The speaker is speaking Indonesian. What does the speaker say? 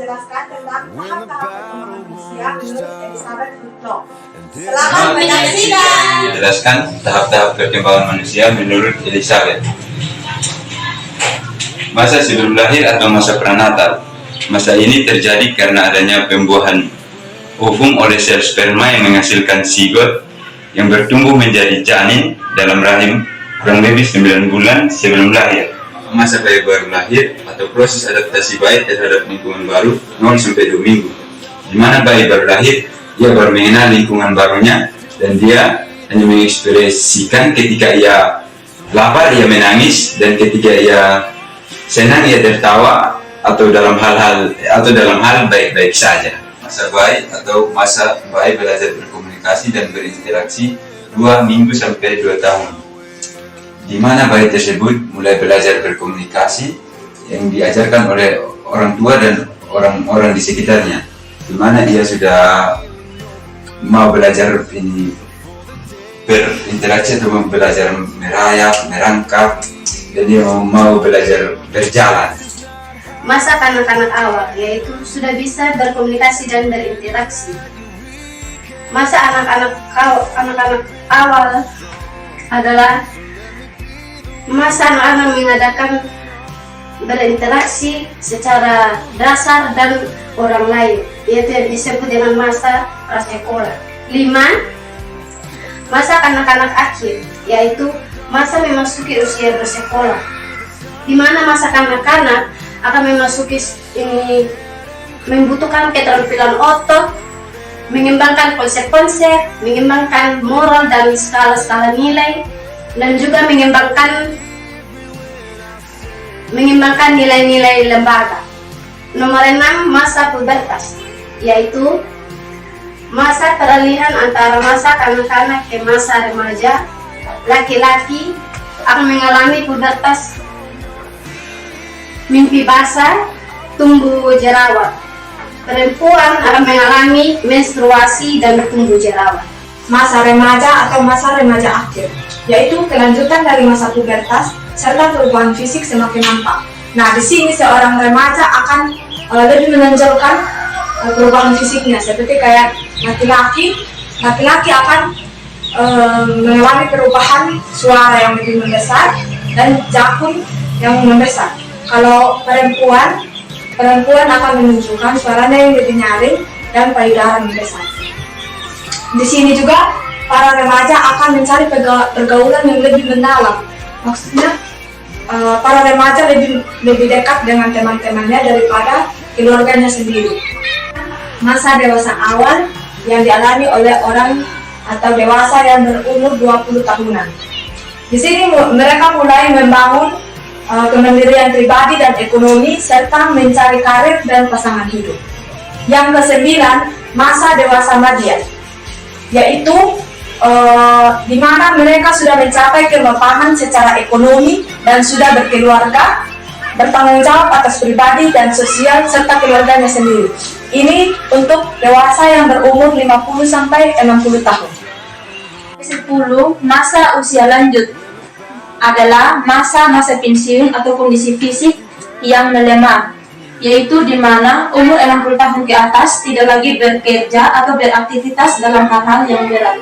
menjelaskan tentang tahap-tahap perkembangan manusia menurut Elizabeth Flintlock. Selamat menyaksikan. Menjelaskan tahap-tahap perkembangan manusia menurut Elizabeth. Masa sebelum lahir atau masa prenatal. Masa ini terjadi karena adanya pembuahan ovum oleh sel sperma yang menghasilkan zigot yang bertumbuh menjadi janin dalam rahim kurang lebih 9 bulan sebelum lahir. Masa bayi baru lahir atau proses adaptasi bayi terhadap lingkungan baru 0-2 minggu, di mana bayi baru lahir, ia baru mengenal lingkungan barunya dan dia hanya mengekspresikan ketika ia lapar ia menangis dan ketika ia senang ia tertawa atau dalam hal baik-baik saja. Masa bayi atau masa bayi belajar berkomunikasi dan berinteraksi 2 minggu sampai 2 tahun, di mana bayi tersebut mulai belajar berkomunikasi yang diajarkan oleh orang tua dan orang-orang di sekitarnya, di mana ia sudah mau belajar berinteraksi atau belajar merayap, merangkap, dan dia mau belajar berjalan. Masa kanak-kanak awal, yaitu sudah bisa berkomunikasi dan berinteraksi. Masa anak-anak awal adalah masa anak-anak mengadakan berinteraksi secara dasar dan orang lain, yaitu yang disebut dengan masa prasekolah. 5. Masa kanak-kanak akhir, yaitu masa memasuki usia bersekolah, di mana masa kanak-kanak akan memasuki ini membutuhkan keterampilan otot, mengembangkan konsep-konsep, mengembangkan moral dan skala-skala nilai, dan juga mengembangkan nilai-nilai lembaga. Nomor 6, masa pubertas, yaitu masa peralihan antara masa kanak-kanak ke masa remaja. Laki-laki akan mengalami pubertas, mimpi basah, tumbuh jerawat. Perempuan akan mengalami menstruasi dan tumbuh jerawat. Masa remaja atau masa remaja akhir, yaitu kelanjutan dari masa pubertas serta perubahan fisik semakin nampak. Nah, di sini seorang remaja akan lebih menonjolkan perubahan fisiknya, seperti kayak laki-laki akan mengalami perubahan suara yang lebih membesar dan jakun yang membesar. Kalau perempuan akan menunjukkan suaranya yang lebih nyaring dan payudara membesar. Di sini juga para remaja akan mencari pergaulan yang lebih mendalam. Maksudnya para remaja lebih dekat dengan teman-temannya daripada keluarganya sendiri. Masa dewasa awal yang dialami oleh orang atau dewasa yang berumur 20 tahunan. Di sini mereka mulai membangun kemandirian pribadi dan ekonomi serta mencari karir dan pasangan hidup. Yang ke-9, masa dewasa madya, yaitu di mana mereka sudah mencapai kemapanan secara ekonomi dan sudah berkeluarga, bertanggung jawab atas pribadi dan sosial serta keluarganya sendiri. Ini untuk dewasa yang berumur 50 sampai 60 tahun. 10. Masa usia lanjut adalah masa-masa pensiun atau kondisi fisik yang melemah, yaitu di mana umur 60 tahun ke atas tidak lagi bekerja atau beraktivitas dalam hal-hal yang berat.